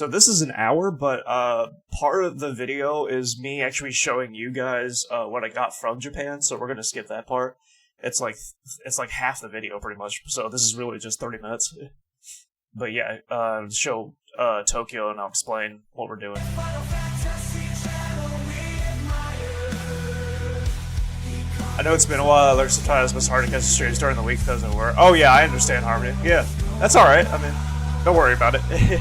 So this is an hour, but part of the video is me actually showing you guys what I got from Japan. So we're gonna skip that part. It's like half the video pretty much. So this is really just 30 minutes. But yeah, show Tokyo and I'll explain what we're doing. I know it's been a while. There's sometimes it's hard to catch the streams during the week because of work. Oh yeah, I understand, Harmony. Yeah, that's all right. I mean, don't worry about it.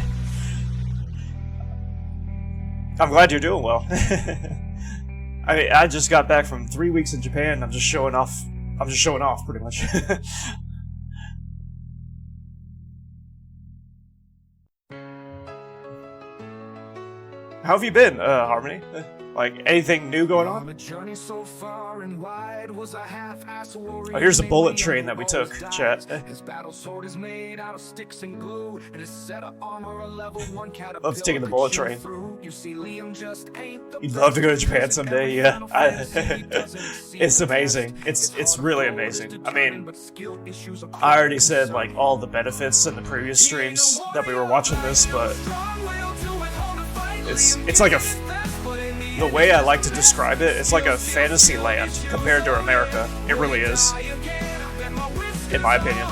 I'm glad you're doing well. I mean, I just got back from 3 weeks in Japan. I'm just showing off. Pretty much. How have you been, Harmony? Like, anything new going on? Oh, here's a bullet train that we took, chat. Love taking the bullet train. You'd love to go to Japan someday, yeah. It's amazing. It's really amazing. I mean, I already said, like, all the benefits in the previous streams that we were watching this, but it's like the way I like to describe it, it's like a fantasy land compared to America. It really is, in my opinion.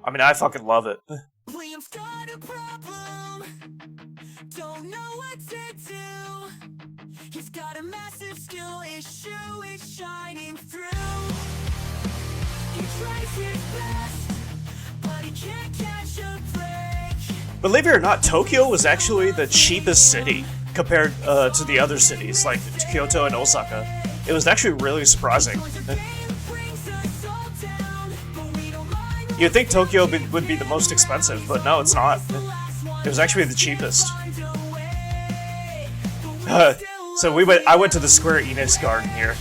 I mean, I fucking love it. Don't know what to do. He's got a massive skill issue, it's shining through. He tries his best, but he can't catch a break. Believe it or not, Tokyo was actually the cheapest city compared to the other cities, like Kyoto and Osaka. It was actually really surprising. You'd think Tokyo would be the most expensive, but no, it's not. It was actually the cheapest. So I went to the Square Enix garden here,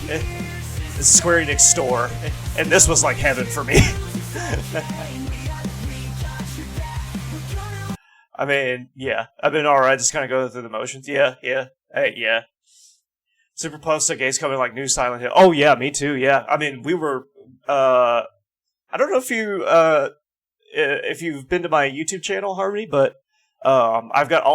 the Square Enix store, and this was like heaven for me. I mean, yeah, I've been alright, just kind of going through the motions. Yeah. Hey, yeah. Super Post Gates coming like new Silent Hill. Oh yeah, me too. Yeah, I mean, we were. I don't know if you've been to my YouTube channel, Harmony, but I've got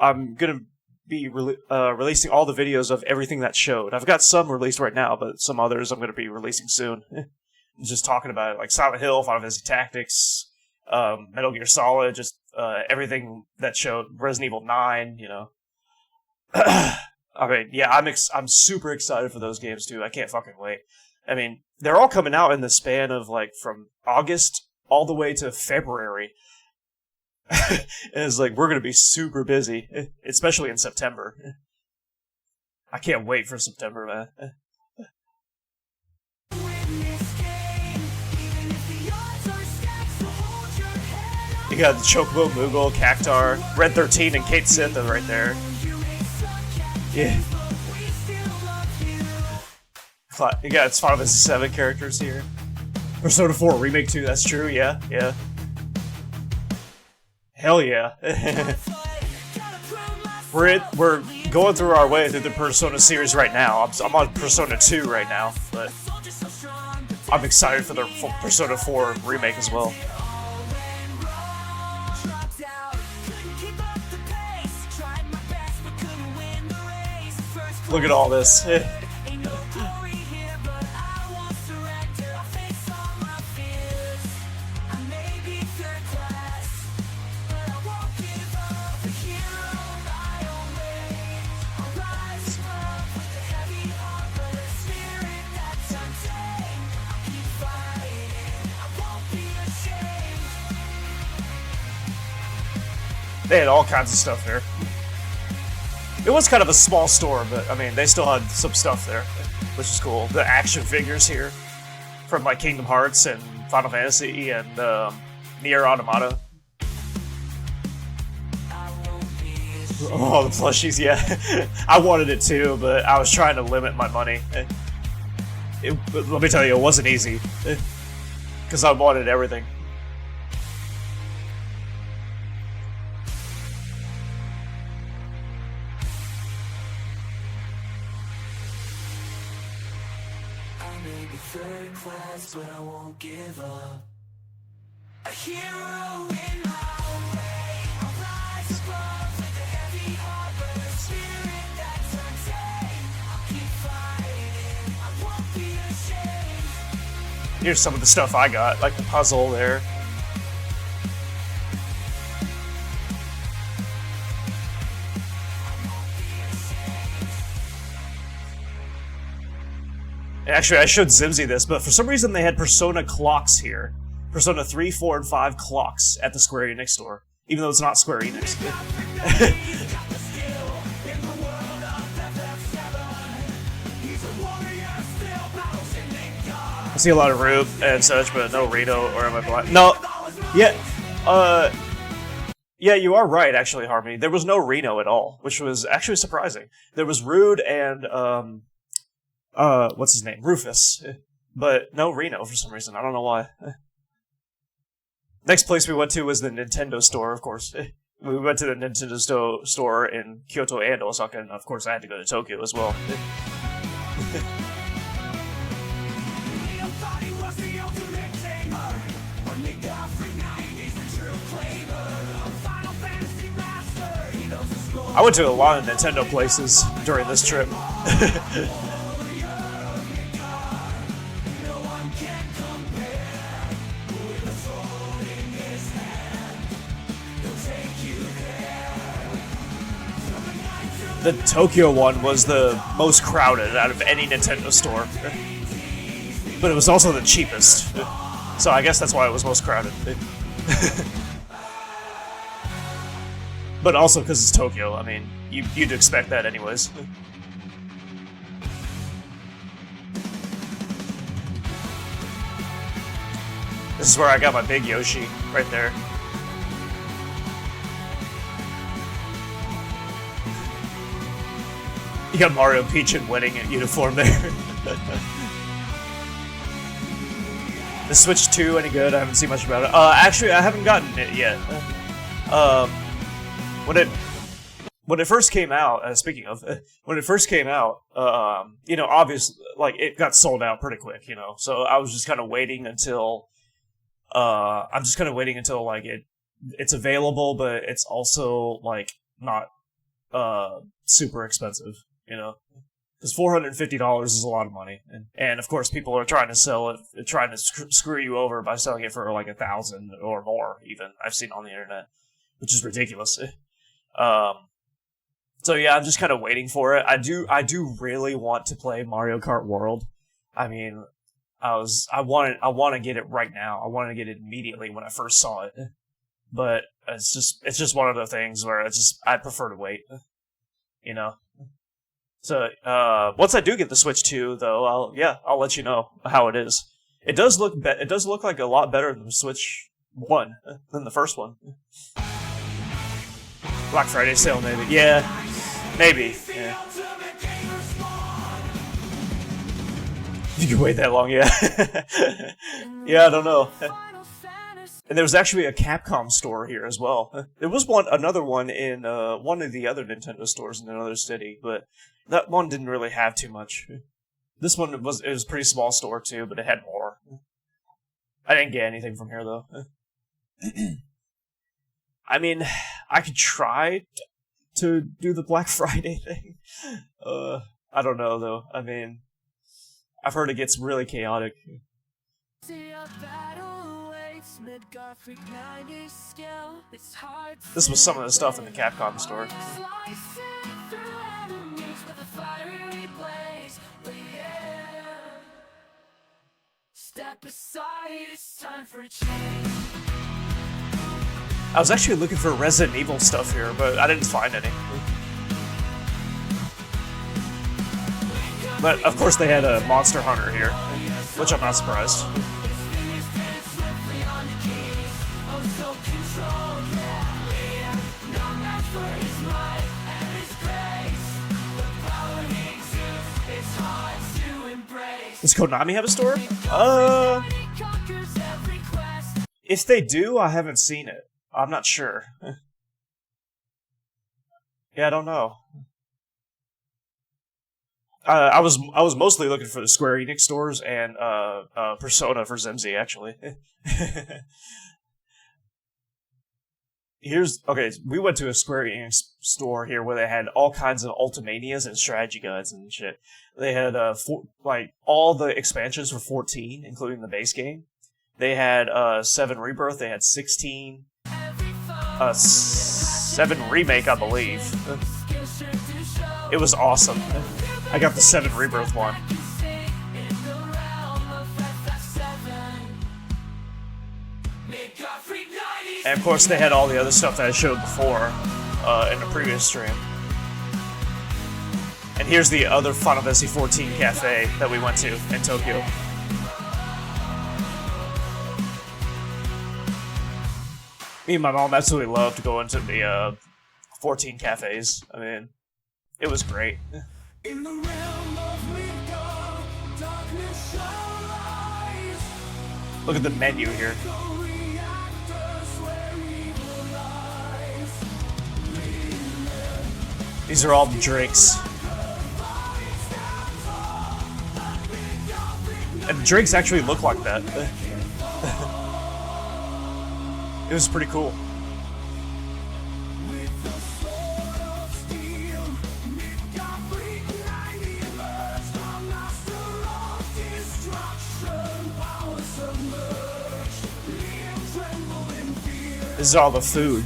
I'm gonna be releasing all the videos of everything that showed. I've got some released right now, but some others I'm gonna be releasing soon. Just talking about it, like Silent Hill, Final Fantasy Tactics, Metal Gear Solid, just everything that showed, Resident Evil 9, you know. I mean, yeah, I'm super excited for those games too. I can't fucking wait. I mean, they're all coming out in the span of like from August all the way to February. And it's like, we're gonna be super busy, especially in September. I can't wait for September, man. You got the Chocobo, Moogle, Cactar, Red 13, and Kate Sith are right there. Yeah. You got Final Fantasy 7 characters here. Persona 4 Remake 2, that's true, yeah. Hell yeah. We're going through our way through the Persona series right now. I'm on Persona 2 right now, but I'm excited for the Persona 4 remake as well. Look at all this. They had all kinds of stuff there. It was kind of a small store, but I mean, they still had some stuff there, which is cool. The action figures here from like Kingdom Hearts and Final Fantasy and Nier Automata. Oh, the plushies, yeah. I wanted it too, but I was trying to limit my money. Let me tell you, it wasn't easy. Because I wanted everything. Third class, but I won't give up. A hero. Here's some of the stuff I got, like the puzzle there. Actually, I showed Zimzy this, but for some reason they had Persona clocks here. Persona 3, 4, and 5 clocks at the Square Enix store, even though it's not Square Enix. I see a lot of Rube and such, but no Reno, or am I blind? No, yeah, yeah, you are right, actually, Harmony. There was no Reno at all, which was actually surprising. There was Rude and, what's his name? Rufus. But no Reno for some reason. I don't know why. Next place we went to was the Nintendo store, of course. We went to the Nintendo store in Kyoto and Osaka, and of course I had to go to Tokyo as well. I went to a lot of Nintendo places during this trip. The Tokyo one was the most crowded out of any Nintendo store. But it was also the cheapest. So I guess that's why it was most crowded. But also because it's Tokyo, I mean, you'd expect that anyways. This is where I got my big Yoshi, right there. You got Mario, Peach, and Wedding in uniform there. The Switch 2, any good? I haven't seen much about it. Actually, I haven't gotten it yet. When it first came out, speaking of, when it first came out, you know, obviously, like, it got sold out pretty quick, you know, so I was just kind of waiting until, like, it's available, but it's also, like, not, super expensive, you know, because $450 is a lot of money, and of course people are trying to sell it, trying to screw you over by selling it for, like, $1,000 or more, even, I've seen on the internet, which is ridiculous. So yeah, I'm just kind of waiting for it. I do really want to play Mario Kart World. I mean, I want to get it right now. I want to get it immediately when I first saw it. But it's just one of the things where I prefer to wait. You know. So once I do get the Switch 2, though, I'll let you know how it is. It does look like a lot better than the Switch 1 than the first one. Black Friday sale, maybe. Yeah, maybe. Yeah. You can wait that long, yeah. Yeah, I don't know. And there was actually a Capcom store here as well. There was another one in one of the other Nintendo stores in another city, but that one didn't really have too much. This one was a pretty small store too, but it had more. I didn't get anything from here though. I mean, I could try to do the Black Friday thing. I don't know, though. I mean, I've heard it gets really chaotic. This was some of the stuff in the Capcom store. Step aside, it's time for a change. I was actually looking for Resident Evil stuff here, but I didn't find any. But, of course, they had a Monster Hunter here, which I'm not surprised. Does Konami have a store? If they do, I haven't seen it. I'm not sure. Yeah, I don't know. I was mostly looking for the Square Enix stores and Persona for Zimzy, actually. here's okay. We went to a Square Enix store here where they had all kinds of Ultimanias and strategy guides and shit. They had like all the expansions for 14, including the base game. They had 7 Rebirth. They had 16, 7 Remake, I believe. It was awesome. I got the 7 Rebirth one. And of course, they had all the other stuff that I showed before in the previous stream. And here's the other Final Fantasy XIV cafe that we went to in Tokyo. Me and my mom absolutely loved going to the 14 cafes. I mean, it was great. In the realm of Midgard, darkness shall rise. Look at the menu here. These are all the drinks. And the drinks actually look like that. It was pretty cool. This is all the food.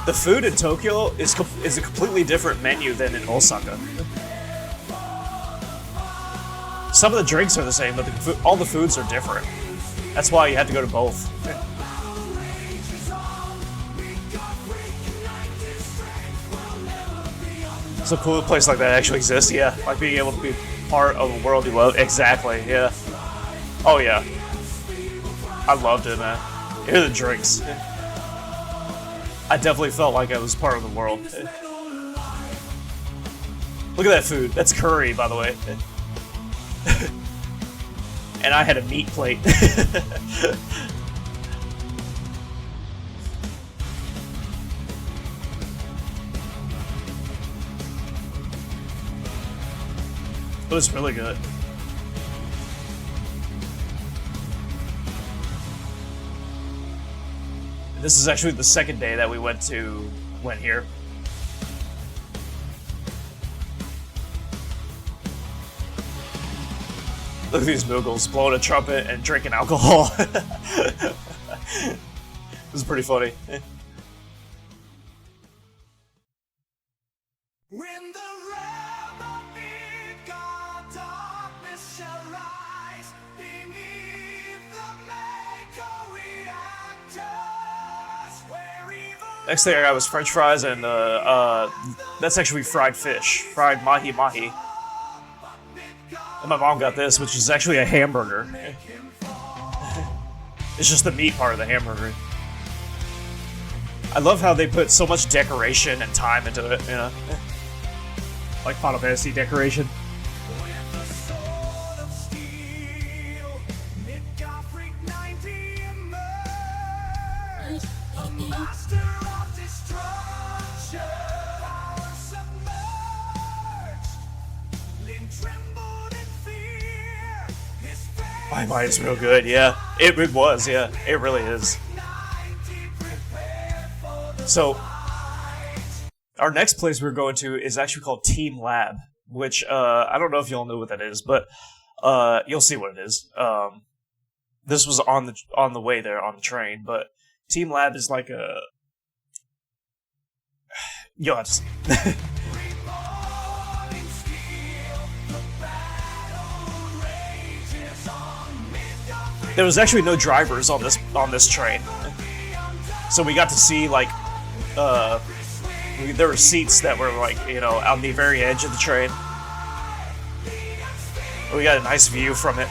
The food in Tokyo is a completely different menu than in Osaka. Some of the drinks are the same, but all the foods are different. That's why you have to go to both. It's a cool place like that actually exists, yeah. Like being able to be part of a world you love. Exactly, yeah. Oh yeah. I loved it, man. Here are the drinks. I definitely felt like I was part of the world. Look at that food. That's curry, by the way. And I had a meat plate. It was really good. This is actually the second day that we went here. Look at these Muggles blowing a trumpet and drinking alcohol. It was pretty funny. When the realm of Midgard darkness shall rise beneath the Mako reactors, where evil. Next thing I got was French fries and that's actually fried fish, fried mahi mahi. And my mom got this, which is actually a hamburger. It's just the meat part of the hamburger. I love how they put so much decoration and time into it, you know? Like Final Fantasy decoration. My mind's real good, yeah. It was, yeah. It really is. So, our next place we're going to is actually called Team Lab, which, I don't know if y'all know what that is, but, you'll see what it is. This was on the way there on the train, but Team Lab is like a... You'll have to see. There was actually no drivers on this train, so we got to see like there were seats that were like, you know, on the very edge of the train. We got a nice view from it.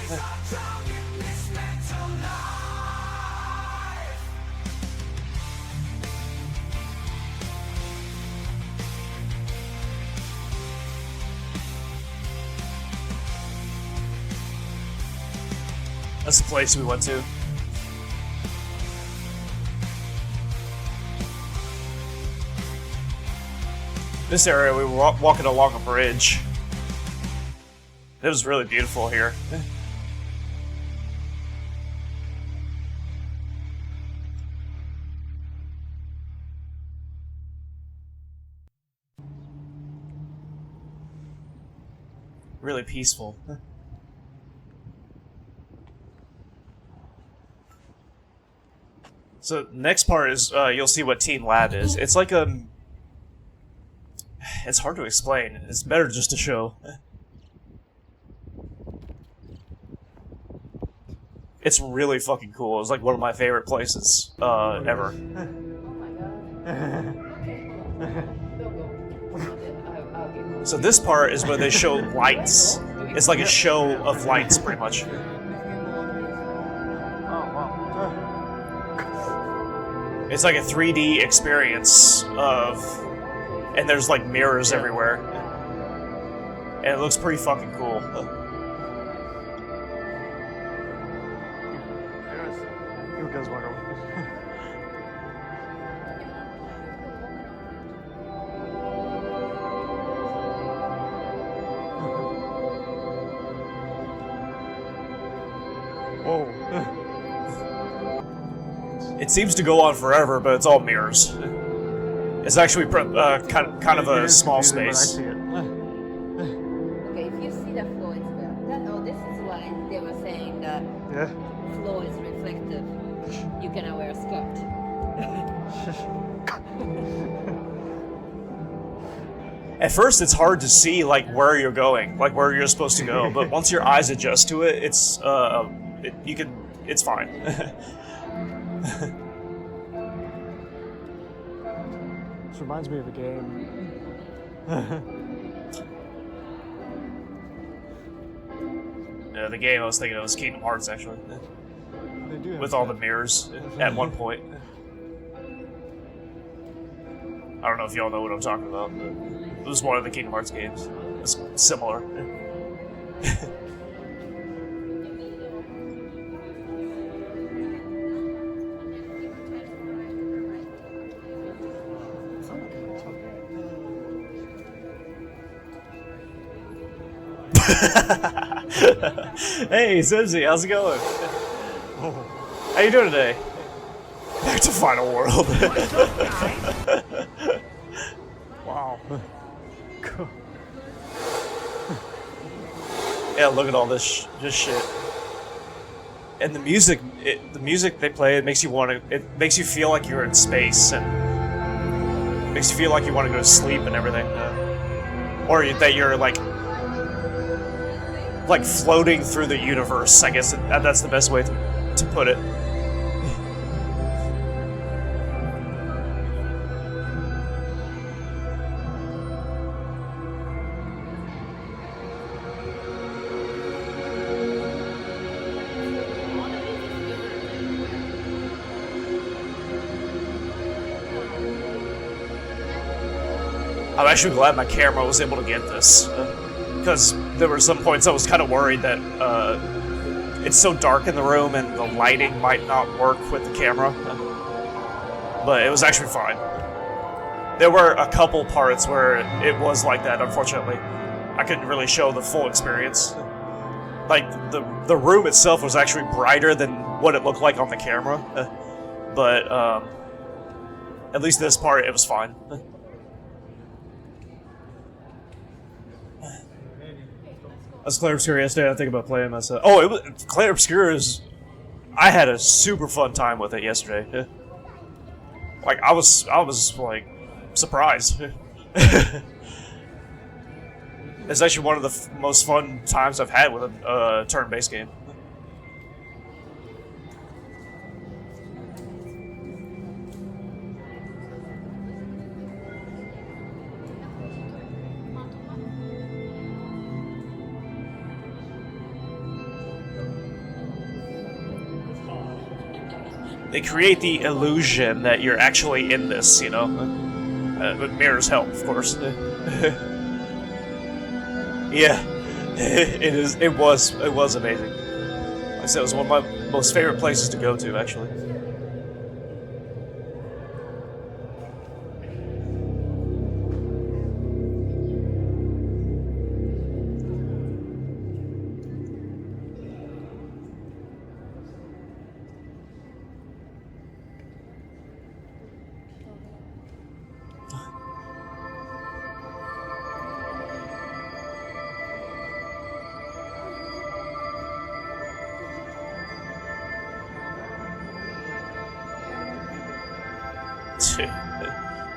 That's the place we went to. This area, we were walking along a bridge. It was really beautiful here. really peaceful. So next part is you'll see what Team Lab is. It's like a. It's hard to explain. It's better just to show. It's really fucking cool. It's like one of my favorite places ever. So this part is where they show lights. It's like a show of lights, pretty much. It's like a 3D experience of... And there's like mirrors everywhere. And it looks pretty fucking cool. It seems to go on forever, but it's all mirrors. It's actually kind of a small space. Okay, if you see the floor, it's well. This is why they were saying that floor is reflective. You cannot wear a skirt. At first, it's hard to see like where you're going, like where you're supposed to go. But once your eyes adjust to it, it's it's fine. This reminds me of a game. Yeah, the game I was thinking of was Kingdom Hearts, actually. They do have With all the mirrors at one point. I don't know if y'all know what I'm talking about, but it was one of the Kingdom Hearts games. It's similar. Hey, Zimzy, how's it going? How you doing today? Back to Final World. Wow. Yeah, look at all this shit. And the music, the music they play, it makes you makes you feel like you're in space, and makes you feel like you want to go to sleep and everything, or that you're like floating through the universe. I guess that's the best way to put it. I'm actually glad my camera was able to get this, because there were some points I was kind of worried that it's so dark in the room and the lighting might not work with the camera, but it was actually fine. There were a couple parts where it was like that, unfortunately. I couldn't really show the full experience. Like, the room itself was actually brighter than what it looked like on the camera, but at least this part, it was fine. I was Clair Obscure yesterday. I think about playing myself. Oh, it was Clair Obscure is. I had a super fun time with it yesterday. Like I was like surprised. It's actually one of the most fun times I've had with a turn-based game. They create the illusion that you're actually in this, you know? But mirrors help, of course. Yeah, it was amazing. Like I said, it was one of my most favorite places to go to, actually.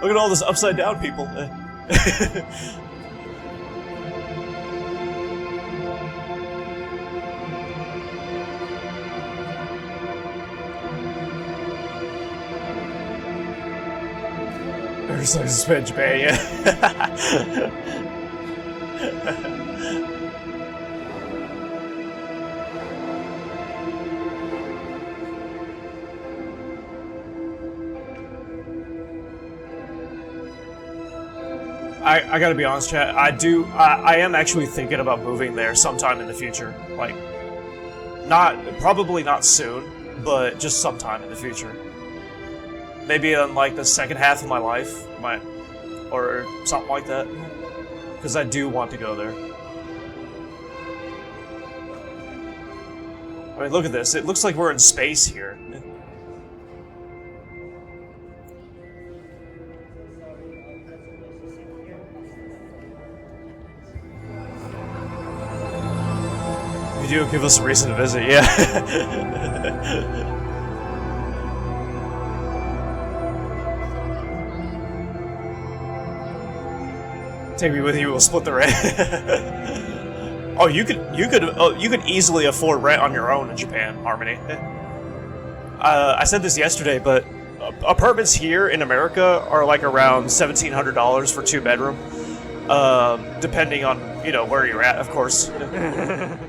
Look at all this upside down people. There's like Japan, yeah. I gotta be honest, chat. I am actually thinking about moving there sometime in the future. Like, probably not soon, but just sometime in the future. Maybe in like the second half of my life, or something like that. Because I do want to go there. I mean, look at this. It looks like we're in space here. You do give us a reason to visit, yeah. Take me with you. We'll split the rent. Oh, you could easily afford rent on your own in Japan, Harmony. I said this yesterday, but apartments here in America are like around $1,700 for 2-bedroom, depending on where you're at, of course.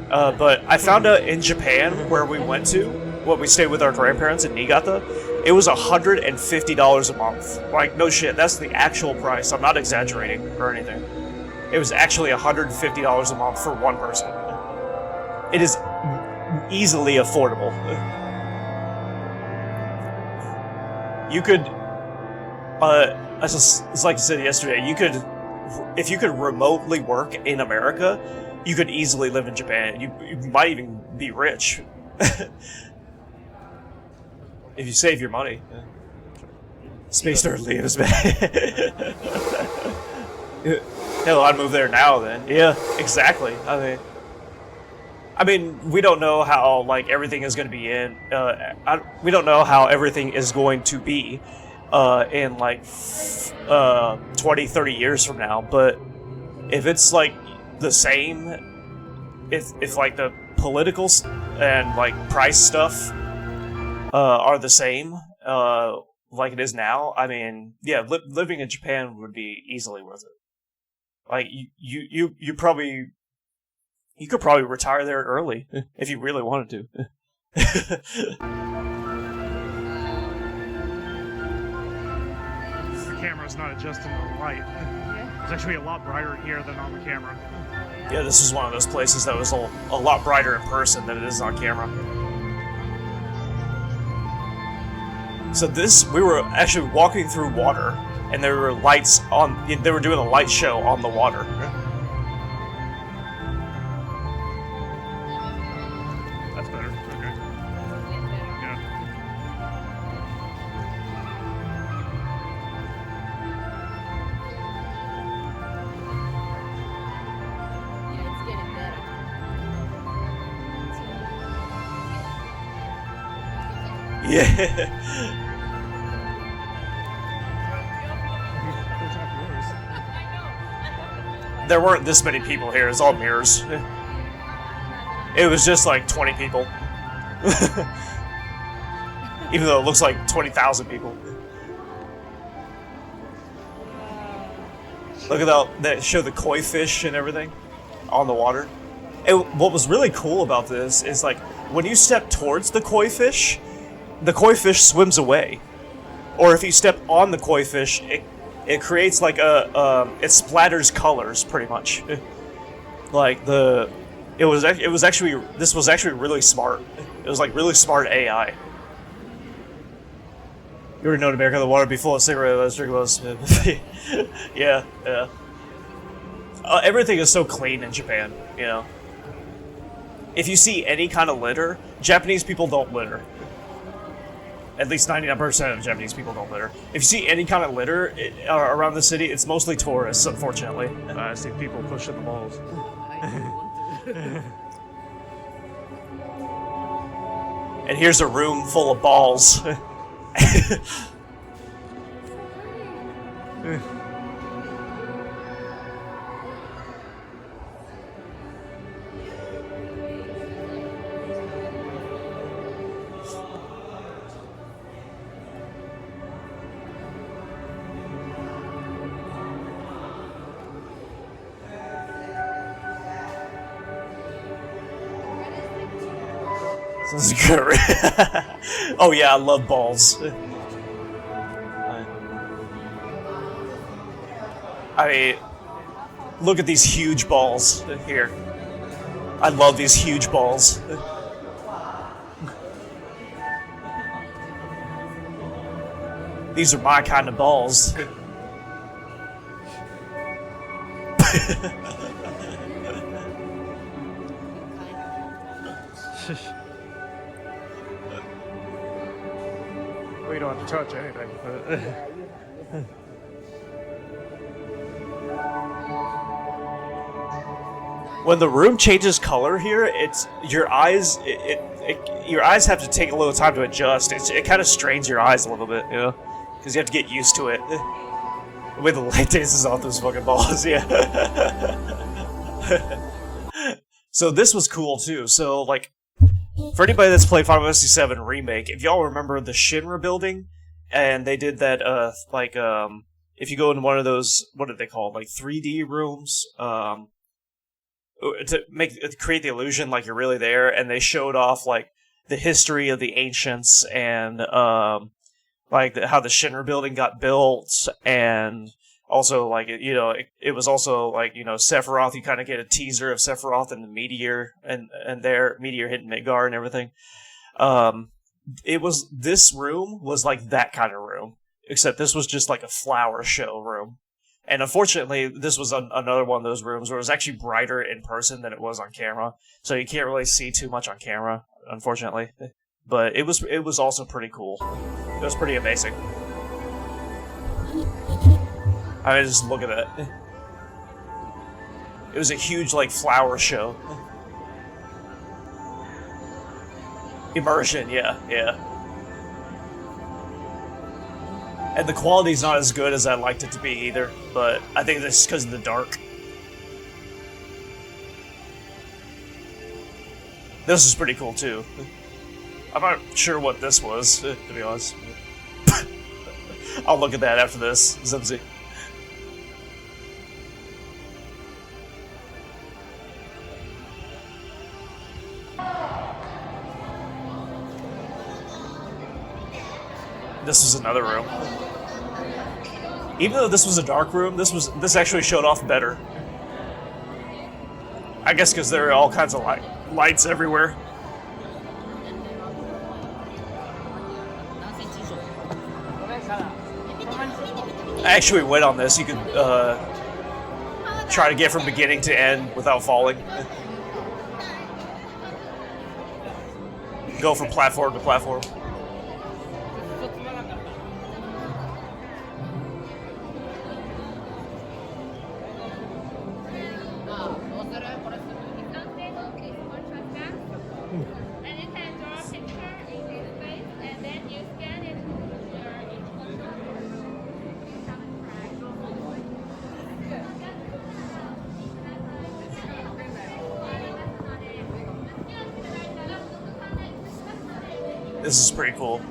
But I found out in Japan, where we went to, when we stayed with our grandparents in Niigata, it was $150 a month. Like, no shit, that's the actual price. I'm not exaggerating or anything. It was actually $150 a month for one person. It is easily affordable. You could, it's like I said yesterday, if you could remotely work in America, you could easily live in Japan. You might even be rich. If you save your money. Space Nerd leaves, man. Hell, I'd move there now then. Yeah, exactly. I mean, we don't know how everything is going to be we don't know how everything is going to be in 20, 30 years from now, but if it's the same, if the political and price stuff are the same like it is now, I mean, yeah, living in Japan would be easily worth it. Like you could probably retire there early if you really wanted to. The camera's not adjusting the light. It's actually a lot brighter here than on the camera. Yeah, this is one of those places that was a lot brighter in person than it is on camera. So we were actually walking through water, and there were lights on. They were doing a light show on the water. That's better. Okay. Yeah. Yeah, it's getting better. Yeah. There weren't this many people here. It's all mirrors. It was just 20 people. Even though it looks like 20,000 people. Look at that show the koi fish and everything on the water. And what was really cool about this is when you step towards the koi fish swims away. Or if you step on the koi fish, it creates it splatters colors pretty much. This was actually really smart. It was really smart AI. You already know in America the water be full of cigarettes, yeah. Everything is so clean in Japan, If you see any kind of litter, Japanese people don't litter. At least 99% of Japanese people don't litter. If you see any kind of litter around the city, it's mostly tourists, unfortunately. I see people pushing the balls. And here's a room full of balls. This is good. Oh yeah, I love balls. I mean, look at these huge balls here. I love these huge balls. These are my kind of balls. We don't have to touch anything. When the room changes color here, it's your eyes. Your eyes have to take a little time to adjust. It kind of strains your eyes a little bit, you know, because you have to get used to it. The way the light dances off those fucking balls, yeah. So this was cool too. So like, for anybody that's played Final Fantasy VII Remake, if y'all remember the Shinra building, and they did that, if you go into one of those, what did they call it, like 3D rooms, to create the illusion like you're really there, and they showed off like the history of the ancients and like how the Shinra building got built, and also like it was also like Sephiroth. You kind of get a teaser of Sephiroth and the meteor and their meteor hitting Midgar and everything. This room was like that kind of room, except this was just like a flower show room. And unfortunately, this was another one of those rooms where it was actually brighter in person than it was on camera, so you can't really see too much on camera, unfortunately. But it was also pretty cool. It was pretty amazing. I mean, just look at that. It was a huge like flower show. Immersion, yeah. And the quality's not as good as I liked it to be either, but I think that's because of the dark. This is pretty cool too. I'm not sure what this was, to be honest. I'll look at that after this, Zimzy. This is another room. Even though this was a dark room, this actually showed off better. I guess because there are all kinds of lights everywhere. I actually went on this. You could try to get from beginning to end without falling. Go from platform to platform. This is pretty cool.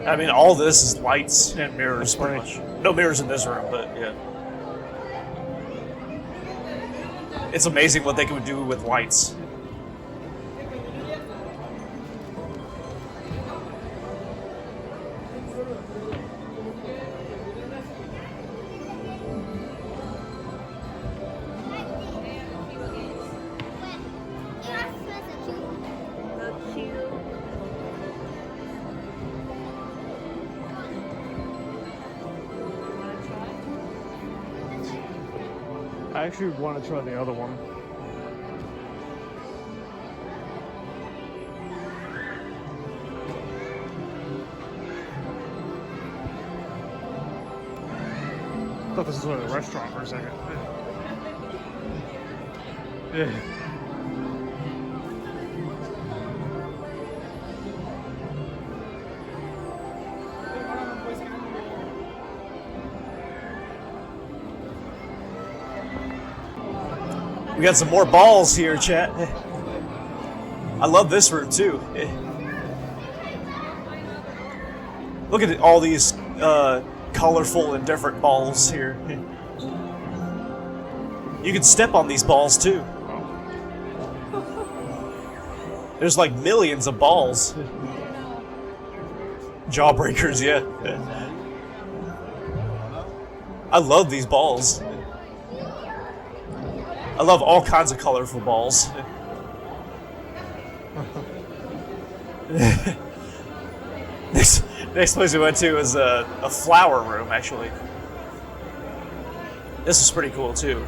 I mean, all this is lights and mirrors, pretty much. No mirrors in this room, but yeah. It's amazing what they can do with lights. I actually want to try the other one. I thought this was a restaurant for a second. Yeah. We got some more balls here, chat. I love this room too. Look at all these colorful and different balls here. You can step on these balls too. There's like millions of balls. Jawbreakers, yeah. I love these balls. I love all kinds of colorful balls. Next place we went to was a flower room, actually. This is pretty cool, too.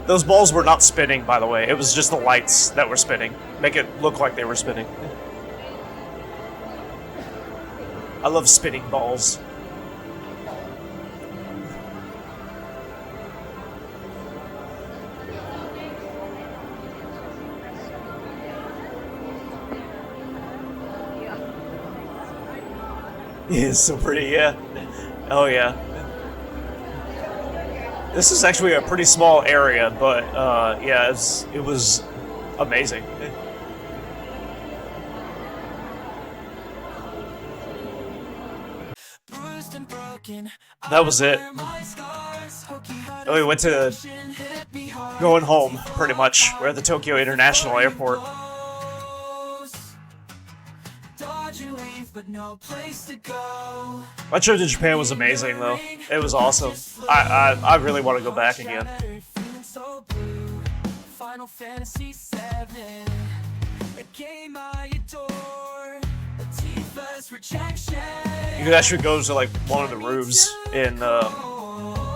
Those balls were not spinning, by the way. It was just the lights that were spinning. Make it look like they were spinning. I love spinning balls. It's so pretty, yeah. Oh, yeah. This is actually a pretty small area, but yeah, it was amazing. That was it. We went to going home, pretty much. We're at the Tokyo International Airport. My trip to Japan was amazing, though. It was awesome. I really want to go back again. You could actually go to like one of the roofs in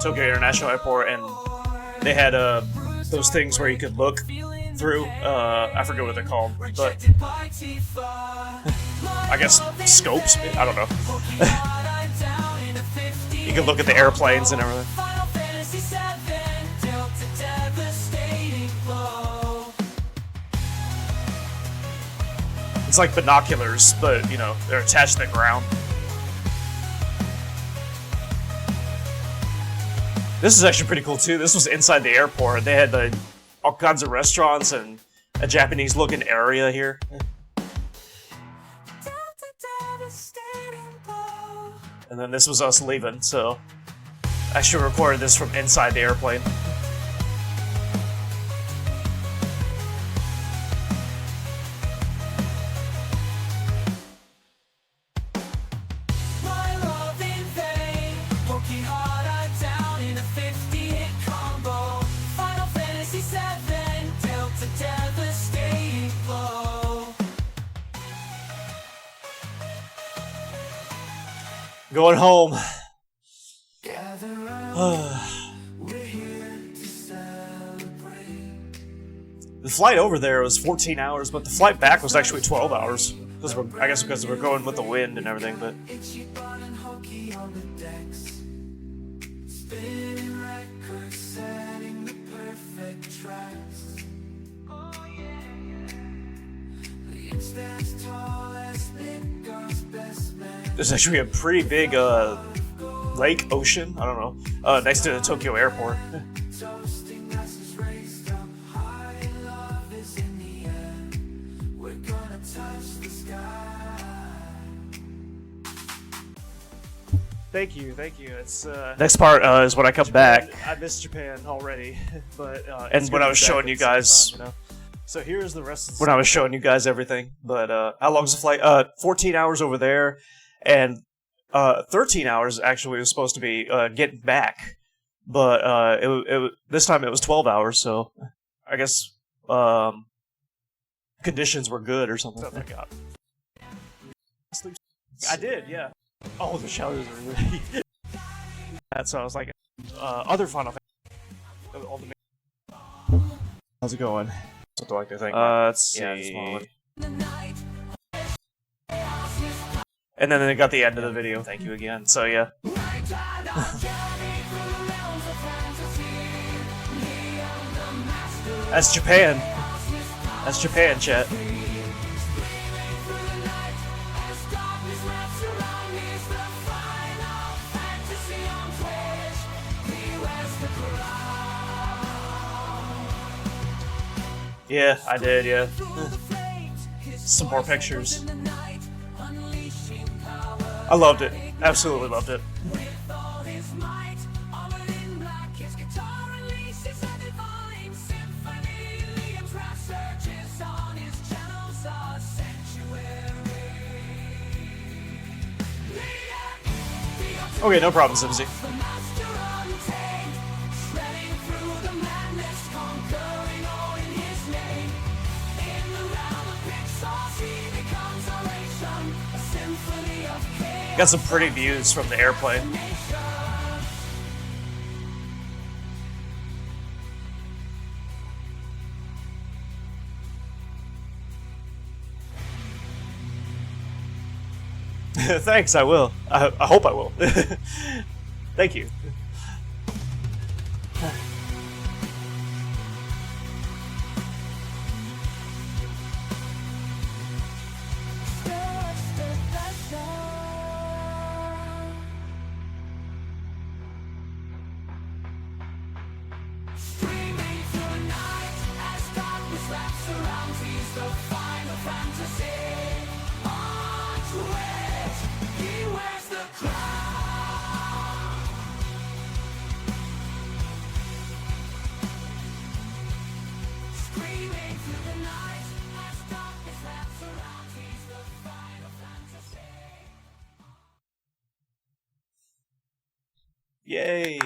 Tokyo International Airport, and they had those things where you could look through. I forget what they're called, but I guess scopes. I don't know. You can look at the airplanes and everything. It's like binoculars, but you know they're attached to the ground. This is actually pretty cool too. This was inside the airport. They had all kinds of restaurants and a Japanese-looking area here. And then this was us leaving, so I actually recorded this from inside the airplane. Going home. The flight over there was 14 hours, but the flight back was actually 12 hours. I guess because we're going with the wind and everything, but... There's actually a pretty big lake, ocean, I don't know, next to the Tokyo airport. Thank you. It's next part is when I come back. I missed Japan already, but and when I was showing you guys, time, you know? So here's the rest of the when I was showing you guys everything. But how long's the flight? 14 hours over there, and 13 hours actually was supposed to be getting back, but this time it was 12 hours. So I guess conditions were good or something. Oh my god! I did, yeah. Oh, the showers are really. that, so I was like, other Final Fantasy. All the how's it going? What do I like to think? Let's see. Yeah, the small one. And then they got the end of the video. Thank you again. So yeah. That's Japan. That's Japan, chat. Yeah, I did, yeah. Some more pictures. I loved it. Absolutely loved it. Okay, no problem, Simsy. Got some pretty views from the airplane. Thanks, I will. I hope I will. Thank you. Yay!